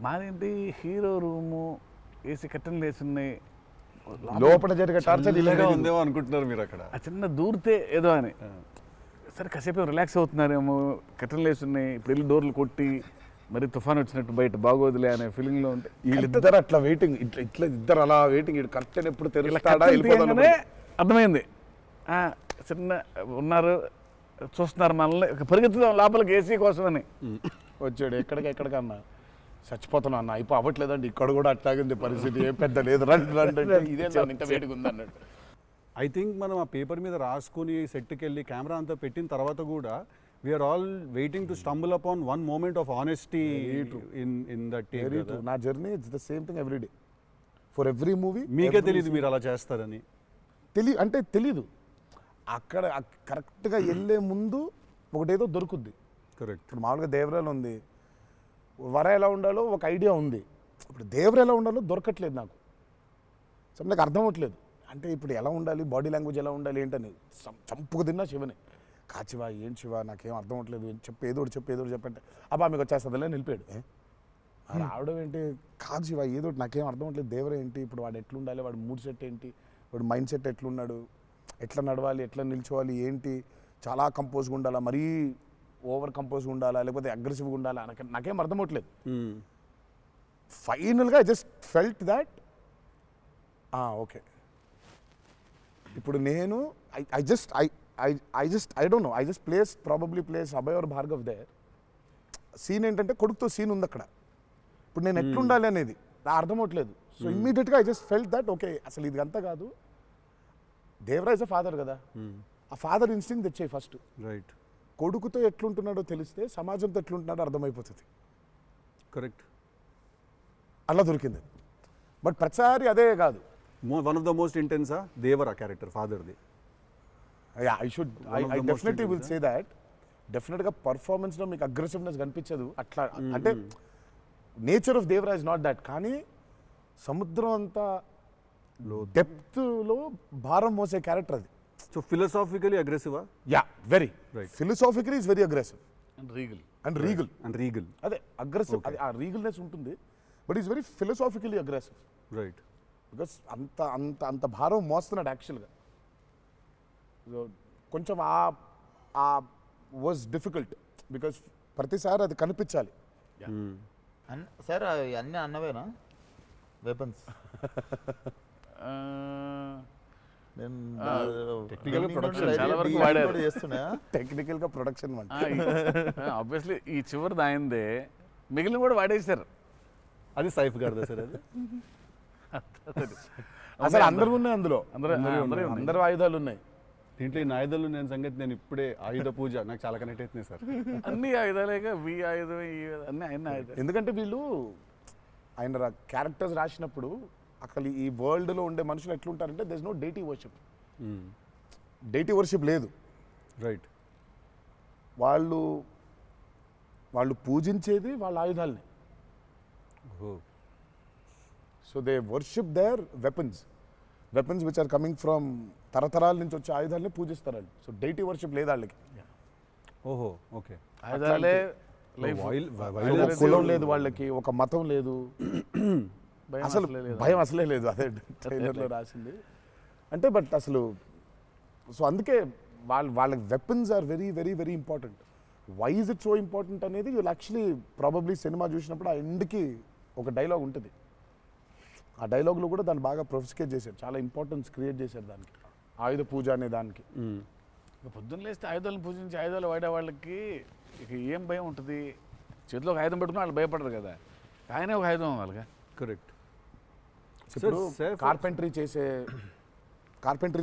మాదేంటి హీరో రూము, ఏసీ కట్టెలు వేసి ఉన్నాయి, లోపల జరిగే టార్చర్ ఇలాగా ఉందేమో అనుకుంటున్నారు మీరు అక్కడ. ఆ చిన్న దూరితే ఏదో అని. సరే కాసేపు రిలాక్స్ అవుతున్నారేమో, కట్టెలు వేసి ఉన్నాయి, ఇప్పుడు వెళ్ళి డోర్లు కొట్టి మరి తుఫాన్ వచ్చినట్టు బయట బాగోదులే అనే ఫీలింగ్లో ఉంటే వీళ్ళిద్దరు అట్లా వెయిటింగ్, ఇట్లా ఇద్దరు అలా వెయిటింగ్, కర్టెన్ ఎప్పుడు తెరుస్తాడా వెళ్ళిపోతానే అర్థమైంది. చిన్న ఉన్నారు, చూస్తున్నారు మనల్ని, పరిగెత్తుదాం లోపలికి ఏసీ కోసమని. వచ్చాడు ఎక్కడికన్నా చచ్చిపోతున్నా అన్న, అయిపో అవ్వట్లేదండి, ఇక్కడ కూడా అట్లాగింది పరిస్థితి, ఏం పెద్ద లేదు, రండి ఇదే ఇంత వేడిగా ఉంది అన్నాడు. ఐ థింక్ మనం ఆ పేపర్ మీద రాసుకుని సెట్కి వెళ్ళి కెమెరా అంతా పెట్టిన తర్వాత కూడా we're all waiting to stumble upon one moment of honesty in that take. నా journey it's the same thing every day for every movie. మీకే తెలియదు మీరు అలా చేస్తారని? తెలీదు. అక్కడ కరెక్ట్గా వెళ్ళే ముందు ఒకటేదో దొరుకుద్ది. కరెక్ట్. ఇప్పుడు మామూలుగా దేవరాలు ఉంది, వర ఎలా ఉండాలో ఒక ఐడియా ఉంది, ఇప్పుడు దేవర ఎలా ఉండాలో దొరకట్లేదు నాకు. సో నాకు అర్థం అవ్వట్లేదు, అంటే ఇప్పుడు ఎలా ఉండాలి, బాడీ లాంగ్వేజ్ ఎలా ఉండాలి ఏంటని చంపుకు తిన్నా శివని. కాచివా ఏం శివ నాకేం అర్థం అవ్వట్లేదు, ఏదో చెప్పంటే అబ్బా మీకు వచ్చేస్తుందిలే నిలిపాడు. రావడం ఏంటి, కాదు శివ ఏదో నాకేం అర్థం అవ్వట్లేదు, దేవర ఏంటి, ఇప్పుడు వాడు ఎట్లుండాలి, వాడు మూడ్ సెట్ ఏంటి, వాడు మైండ్ సెట్ ఎట్లున్నాడు, ఎట్లా నడవాలి, ఎట్లా నిల్చోవాలి ఏంటి, చాలా కంపోజ్గా ఉండాలా, మరీ ఓవర్ కంపోజ్గా ఉండాలా, లేకపోతే అగ్రెసివ్గా ఉండాలా, నాకేం అర్థం అవ్వట్లేదు. ఫైనల్గా I just felt that okay ఇప్పుడు నేను I don't know, I just place Abhay or Bhargav there. Scene ఏంటంటే కొడుకుతో సీన్ ఉంది అక్కడ, ఇప్పుడు నేను ఎట్లుండాలి అనేది నా అర్థం అవ్వట్లేదు. సో ఇమ్మీడియట్గా I just felt that okay అసలు ఇది అంతా కాదు, దేవరాజ్ అ ఫాదర్ కదా, ఆ ఫాదర్ ఇన్స్టింక్ట్ తెచ్చాయి ఫస్ట్. రైట్. కొడుకుతో ఎట్లుంటున్నాడో తెలిస్తే సమాజంతో ఎట్లుంటున్నాడో అర్థమైపోతుంది. కరెక్ట్. అలా దొరికింది. బట్ ప్రతిసారి అదే కాదు. వన్ ఆఫ్ ద మోస్ట్ ఇంటెన్సా దేవరా క్యారెక్టర్ ఫాదర్ది? I definitely will say that. డెఫినెట్గా పర్ఫార్మెన్స్లో మీకు అగ్రెసివ్నెస్ కనిపించదు అట్లా, అంటే nature of Devara is not that. కానీ సముద్రం అంతా డెప్త్లో భారం మోసే క్యారెక్టర్ అది. సో ఫిలసాఫికలీ అగ్రెసివా? Yeah, very right. Philosophically is very aggressive and regal and regal. అదే అగ్రెసివ్, ఆ రీగల్నెస్ ఉంటుంది, but is very philosophically aggressive. Right. Because అంత అంత అంత భారం మోస్తున్నాడు యాక్చువల్గా. సో కొంచెం ఆ వాజ్ డిఫికల్ట్ బికాస్ ప్రతిసారి అది కనిపించాలి. సార్ అన్నీ అన్నవేనా వెపన్స్? టెక్నికల్గా ప్రొడక్షన్ ఆబ్వియస్లీ ఈ చివరిది ఆయనదే, మిగిలిన కూడా వాడేశారు. అది సైఫ్ గారిదా సార్? అది అసలు అందరూ ఉన్నాయి అందులో, అందరూ ఆయుధాలు ఉన్నాయి దీంట్లో. ఈ ఆయుధాలు నేను సంగతి నేను ఇప్పుడే ఆయుధ పూజ నాకు చాలా కనెక్ట్ అవుతున్నాయి సార్. అన్ని ఆయుధాలేక వి ఆయుధం అన్ని ఆయన ఆయుధాలు. ఎందుకంటే వీళ్ళు ఆయన క్యారెక్టర్స్ రాసినప్పుడు అసలు ఈ వరల్డ్లో ఉండే మనుషులు ఎట్లుంటారంటే there is no deity worship. Deity worship లేదు. రైట్. వాళ్ళు పూజించేది వాళ్ళ ఆయుధాలని. So they worship their weapons which are coming from తరతరాల నుంచి వచ్చే ఆయుధాలని పూజిస్తారు వాళ్ళు. సో డైటీ వర్షిప్ లేదు వాళ్ళకి. ఓహో, ఓకే. ఆయుధాలే లైఫ్ ఒక కులం లేదు వాళ్ళకి, ఒక మతం లేదు, అసలు భయం అసలే లేదు. అదే ట్రైలర్లో రాసింది అంటే. బట్ అసలు సో అందుకే వాళ్ళకి weapons are very very very important. Why is it so important అనేది వీళ్ళు యాక్చువల్లీ ప్రాబబ్లీ సినిమా చూసినప్పుడు ఆ ఎండ్కి ఒక డైలాగ్ ఉంటుంది. ఆ డైలాగ్లో కూడా దాన్ని బాగా ప్రొఫిస్కేట్ చేశారు, చాలా ఇంపార్టెన్స్ క్రియేట్ చేశారు దానికి, ఆయుధ పూజ అనే దానికి. పొద్దున్న లేస్తే ఆయుధాలను పూజించి ఆయుధాలు వాడే వాళ్ళకి ఇక ఏం భయం ఉంటుంది? చేతిలో ఒక ఆయుధం పెట్టుకుని వాళ్ళు భయపడరు కదా, ఆయనే ఒక ఆయుధం వాళ్ళగా. కరెక్ట్. ఇప్పుడు కార్పెంటరీ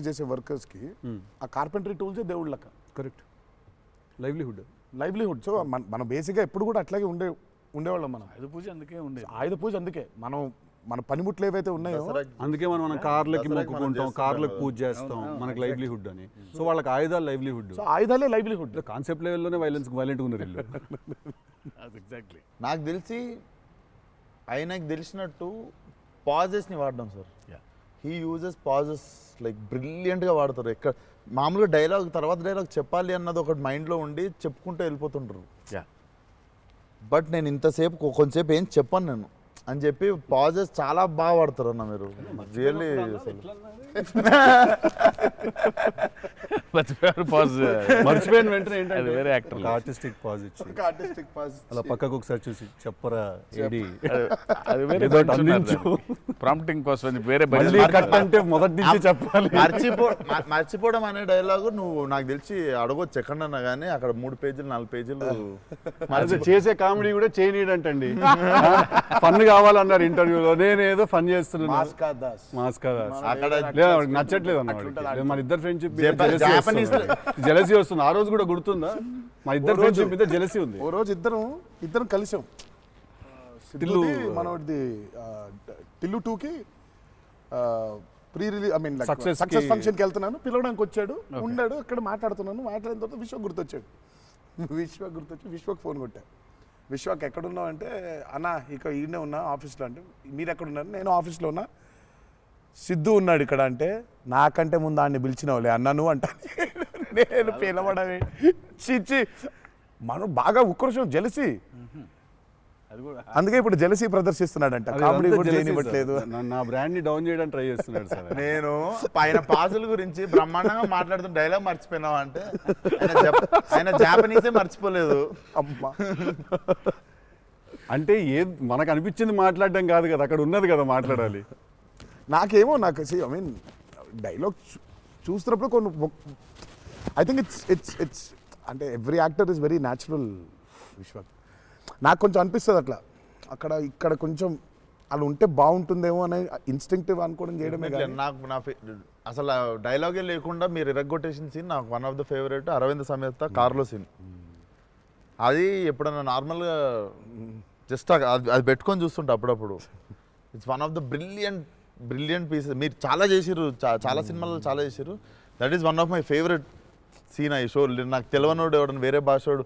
చేసే వర్కర్స్కి ఆ కార్పెంటరీ టూల్సే దేవుళ్ళ లెక్క. కరెక్ట్. లైవ్లీహుడ్. సో మనం బేసిక్గా ఎప్పుడు కూడా అట్లాగే ఉండేవాళ్ళం. మనం ఆయుధ పూజ అందుకే ఉండేది. ఆయుధ పూజ అందుకే మన పనిముట్లు ఏవైతే ఉన్నాయో అందుకే మనం కార్లకి మొక్కుకుంటాం, కార్లకు పూజ చేస్తాం, మనకు లైవ్లీహుడ్ అని. సో వాళ్ళకి ఆయుధాలు లైవ్లీహుడ్. సో ఆయుధాలే లైవ్లీహుడ్. కాన్సెప్ట్ లెవెల్లోనే వైలెంట్గా ఉన్నారు వీళ్ళు. ఎగ్జాక్ట్లీ. నాకు తెలిసి ఆయనకు తెలిసినట్టు పాజెస్ని వాడడం sir. He uses pauses like బ్రిలియంట్గా వాడతారు. ఎక్కడ మామూలుగా డైలాగ్ తర్వాత డైలాగ్ చెప్పాలి అన్నది ఒకటి మైండ్లో ఉండి చెప్పుకుంటూ వెళ్ళిపోతుంటారు. బట్ నేను ఇంతసేపు కొంచెంసేపు ఏం చెప్పాను నేను అని చెప్పి పాజెస్ చాలా బాగా వాడతారు అన్న మీరు. రియల్లీ మర్చిపోయిన వెంటనే అది వేరే యాక్టర్ ఆర్టిస్టిక్ పాజ్ ఇచ్చి అలా పక్కకు ఒకసారి చూసి చెప్పరా ఏడి అది వేరే ప్రాంప్టింగ్ కోసం అని వేరే కట్ అంటే మొదటి నుంచి చెప్పాలి. మర్చిపోవడం అనే డైలాగు నువ్వు నాకు తెలిసి అడగొచ్చు ఎక్కడన్నా కానీ అక్కడ 3 పేజీలు 4 పేజీలు చేసే కామెడీ కూడా చేయనీడంటండి. ఫన్ కావాలన్నారు ఇంటర్వ్యూలో, నేనేదో ఫన్ చేస్తున్నాను. మాస్కా దాస్ అక్కడ నచ్చట్లేదు అన్నమాట. మన ఇద్దరు ఫ్రెండ్షిప్ జెలసీ వస్తుంది. ఆ రోజు కూడా గుర్తుందా? మా ఇద్దరు ఫ్రెండ్షిప్ మీద జెలసీ ఉంది. ఓ రోజు ఇద్దరం కలిసాం. మనోడిది టిల్లు 2కి ప్రీ రిలీజ్ సక్సెస్ ఫంక్షన్కి వెళ్తున్నాను, పిలవడానికి వచ్చాడు, ఉన్నాడు అక్కడ, మాట్లాడిన తర్వాత విశ్వక్ గుర్తొచ్చి విశ్వక్ ఫోన్ కొట్టా. విశ్వక్ ఎక్కడున్నావు అంటే, అన్న ఇక ఈయనే ఉన్నా ఆఫీస్లో. అంటే మీరు ఎక్కడున్నారు? నేను ఆఫీస్లో ఉన్నా. సిద్ధు ఉన్నాడు ఇక్కడ అంటే, నాకంటే ముందు ఆయన్ని పిలిచినవులే అన్నా నువ్వు అంటా. నేను పిలవడమే చిచ్చి. మనం బాగా ఉక్రోషం, జెలసీ. అందుకే ఇప్పుడు జెలసీ ప్రదర్శిస్తున్నాడంట. కామెడీ కూడా చేయనివ్వట్లేదు. నా బ్రాండ్ ని డౌన్ చేయడానికి ట్రై చేస్తున్నాడు సార్. నేను పైన పాజుల గురించి బ్రహ్మాండంగా మాట్లాడుతున్న డైలాగ్ మర్చిపోయినావు అంటే ఆయన జాపనీసే మర్చిపోలేదు. అమ్మా అంటే మనకు అనిపించింది మాట్లాడడం కాదు కదా, అక్కడ ఉన్నది కదా మాట్లాడాలి. నాకు ఐ మీన్ డైలాగ్ చూస్తున్నప్పుడు కొన్ని ఐ థింక్ ఇట్స్ అంటే every actor is very natural. Vishwak నాకు కొంచెం అనిపిస్తుంది అట్లా, ఇక్కడ కొంచెం అలా ఉంటే బాగుంటుందేమో అనే ఇన్స్టింక్టివ్ అనుకోవడం చేయడమే. నాకు అసలు డైలాగే లేకుండా మీరు ఇరగ్గొట్టేసిన సీన్ నాకు one of the favourite. Aravinda Sametha కార్లో సీన్. అది ఎప్పుడన్నా నార్మల్గా జస్ట్ అది పెట్టుకొని చూస్తుంటా అప్పుడప్పుడు. It's one of the brilliant pieces. మీరు చాలా చేసిర్రు, చాలా సినిమాల్లో చాలా చేసిర్రు. That is one of my favourite scene. ఈ షో నాకు తెలియనోడు ఎవడన్నా, వేరే భాషోడు,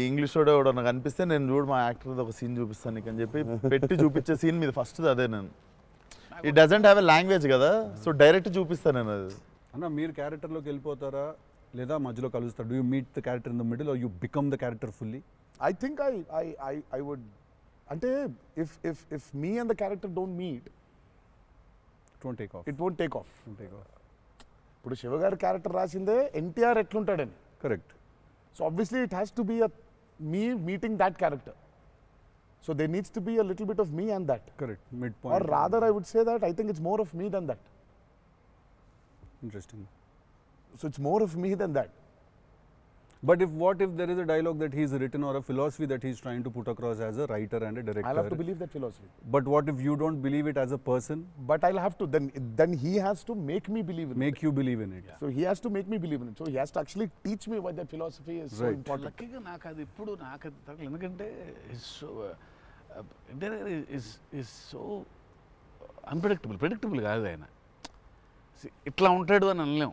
ఇంగ్లీష్ వాడు ఎవడన్నా కనిపిస్తే నేను చూడు మా యాక్టర్ ఒక సీన్ చూపిస్తాను నీకు అని చెప్పి పెట్టి చూపించే సీన్ మీద ఫస్ట్ అదే. నేను it doesn't have a language కదా, సో డైరెక్ట్ చూపిస్తాను నేను. అది అన్న మీరు క్యారెక్టర్లోకి వెళ్ళిపోతారా లేదా మధ్యలో కలుస్తారు? Do you meet the character in the middle or you become the character fully? I think I would. అంటే if me and the character don't meet, it won't take off. ఇప్పుడు శివగారి క్యారెక్టర్ రాసిందే ఎన్టీఆర్ ఎట్లుంటాడని. Correct. So obviously it has to be me meeting that character. So there needs to be a little bit of me and that. Correct. Midpoint. Or rather I would say that I think it's more of me than that. Interesting. So it's more of me than that. But what if there is a dialogue that he's written or a philosophy that he's trying to put across as a writer and a director? I'll have to believe that philosophy. But what if you don't believe it as a person? But I'll have to, then he has to make me believe in it. Make you believe in it. Yeah. So he has to make me believe in it. So he has to actually teach me why that philosophy is so important. లక్కీగా నాకు అది ఇప్పుడు నాకు అది తగ్గలేదు. ఎందుకంటే is so predictable కాదు ఆయన. ఇట్లా ఉంటాడు అని అనలేం.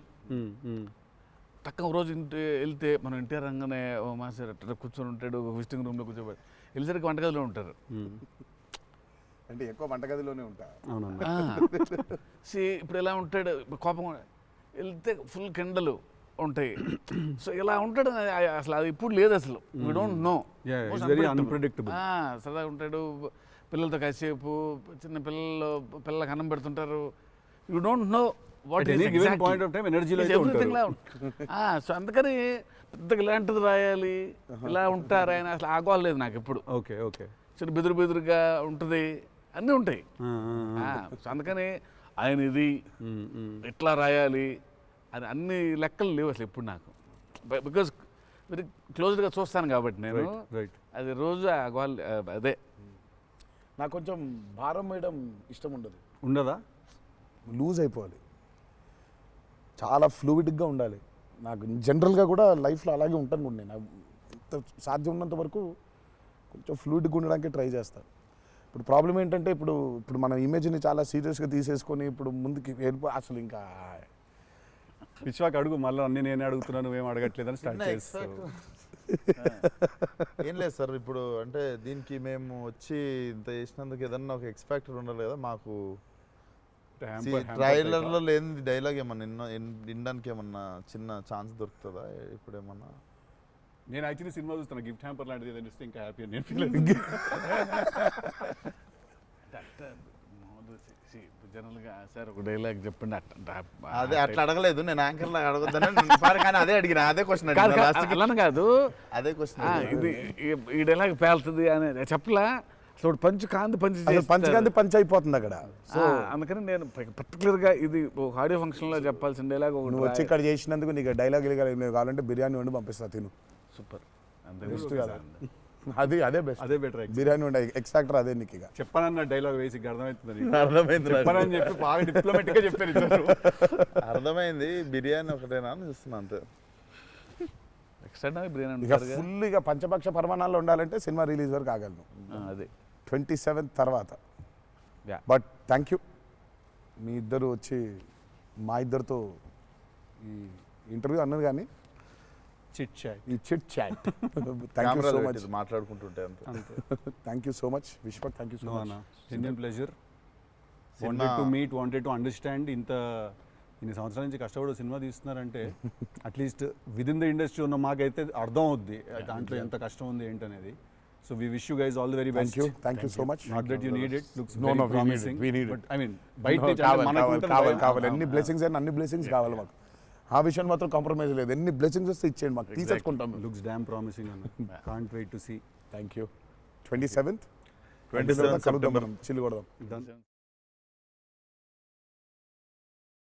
టక్క రోజు వెళ్తే మనం ఎన్టీఆర్ రంగానే ఓ మాస్టర్ అట్లా కూర్చొని ఉంటాడు, విజిటింగ్ రూమ్లో కూర్చోబెట్టి వెళ్ళేసరికి వంటగదిలో ఉంటారు. అంటే ఎక్కువ వంటగదిలోనే ఉంటా. ఇప్పుడు ఎలా ఉంటాడు, కోపం వెళ్తే ఫుల్ కెండలు, ఉంటాయి. సో ఇలా ఉంటాడు అసలు అది ఇప్పుడు లేదు అసలు. We don't know. Yeah, it's very unpredictable. సరదాగా ఉంటాడు, పిల్లలతో కాసేపు, చిన్న పిల్లలకు అన్నం పెడుతుంటారు. You don't know what At any given point of time energy లో అయితే ఉంటారు. సో అందుకని పెద్దగా ఇలాంటిది రాయాలి, ఇలా ఉంటారు ఆయన, అసలు ఆగోలేదు నాకు ఎప్పుడు. Okay okay. చిన్న బెదురుగా ఉంటుంది, అన్నీ ఉంటాయి. సో అందుకని ఆయన ఇది ఇట్లా రాయాలి అని అన్ని లెక్కలు లేవు అసలు ఇప్పుడు నాకు. బికాజ్ వెరీ క్లోజ్గా చూస్తాను కాబట్టి నేను. రైట్. అది రోజు అదే నాకు కొంచెం భారం వేయడం ఇష్టం ఉండదు. ఉండదా? లూజ్ అయిపోవాలి, చాలా ఫ్లూయిడ్గా ఉండాలి. నాకు జనరల్గా కూడా లైఫ్లో అలాగే ఉంటాను కూడా నేను. ఎంత సాధ్యం ఉన్నంత వరకు కొంచెం ఫ్లూయిడ్గా ఉండడానికి ట్రై చేస్తాను. ఇప్పుడు ప్రాబ్లం ఏంటంటే ఇప్పుడు మన ఇమేజ్ని చాలా సీరియస్గా తీసేసుకొని ఇప్పుడు ముందుకి అసలు ఇంకా విశ్వాక్ అడుగు, మళ్ళీ అన్ని నేనే అడుగుతున్నాను, నువ్వేం అడగట్లేదని స్టార్ట్ చేస్తావు. ఏం లేదు సార్, ఇప్పుడు అంటే దీనికి మేము వచ్చి ఇంత చేసినందుకు ఏదన్నా ఒక ఎక్స్పెక్టర్ ఉండాలి కదా మాకు. ట్రైలర్లో లేని డైలాగ్ ఏమన్నా వినడానికి ఏమన్నా చిన్న ఛాన్స్ దొరుకుతుందా ఇప్పుడు ఏమన్నా? నేను యాక్చువల్లీ సినిమా చూస్తాను, గిఫ్ట్ హ్యాంపర్ లాంటిది ఏదైనా ఇస్తే ఇంకా హ్యాపీ అని నేను ఫీల్ జనరల్గా సార్ ఒక డైలాగ్ చెప్పండి. అదే అట్లా అడగలేదు నేను, యాంకర్ లాగా అడగొద్దని కానీ అదే అడిగిన, అదే క్వశ్చన్ అలా కాదు, అదే క్వశ్చన్. ఇది ఈ డైలాగ్ పేలుతుంది అని చెప్పలా. అసలు పంచ్ పంచకాంతి పంచ్ అయిపోతుంది అక్కడ. సో అందుకని నేను పర్టికులర్గా ఇది ఒక ఆడియో ఫంక్షన్లో చెప్పాల్సిన డైలాగ్ నువ్వు వచ్చి ఇక్కడ చేసినందుకు నీకు డైలాగ్ కావాలంటే బిర్యానీ వండి పంపిస్తా, తిను. సూపర్. బెస్ట్ కదా, అదే బెస్ట్, అదే బెటర్. బిర్యానీ వండి ఎక్స్ట్రాక్టర్ అదే నీకు. ఇక చెప్పానన్న డైలాగ్ వేసి అర్థమవుతుంది, అర్థమైంది చెప్పానని చెప్పి బాగా డిప్లొమాటిక్ గా చెప్పారు. అర్థమైంది, బిర్యానీ ఒకటేనా అని చూస్తున్నా అంతే. ఎక్స్ట్రా బిర్యానీ ఇక ఫుల్ ఇక పంచపక్ష పరమాణాల్లో ఉండాలంటే సినిమా రిలీజ్ వరకు ఆగలను. అదే 27th తర్వాత. Yeah. బట్ థ్యాంక్ యూ, మీ ఇద్దరు వచ్చి మా ఇద్దరితో ఈ ఇంటర్వ్యూ అన్నారు కానీ చిట్ చాట్, ఈ chit chat. Thank you so much, మాట్లాడుకుంటుంటే అంతే. Thank you so much Vishwak, thank you so much. Genuine pleasure. Wanted to meet, wanted to understand. ఇన్ని సంవత్సరాల నుంచి కష్టపడి సినిమా తీస్తున్నారంటే at least with in the industry ఉన్న మాకైతే అర్థం అవుద్ది దాంట్లో ఎంత కష్టం ఉంది ఏంటనేది. So we wish you guys all the very best. Thank you so much. Not that you need it, looks No, very promising. promising. We need it. But I mean, బయట నుంచి అంటే మనకు ఉంటుంది భయం. కావాలి అన్ని బ్లెస్సింగ్స్ అన్ని బ్లెస్సింగ్స్ కావాలి మాకు. ఆ విషయం మాత్రం కాంప్రమైజ్ లేదు. ఎన్ని బ్లెస్సింగ్స్ వస్తే ఇచ్చేయండి మాకు, తీసేసుకుంటాం. Looks damn promising అన్న. Can't wait to see. Thank you. 27th 27th కలుద్దాం మనం, చిల్లు కొడదాం. Done.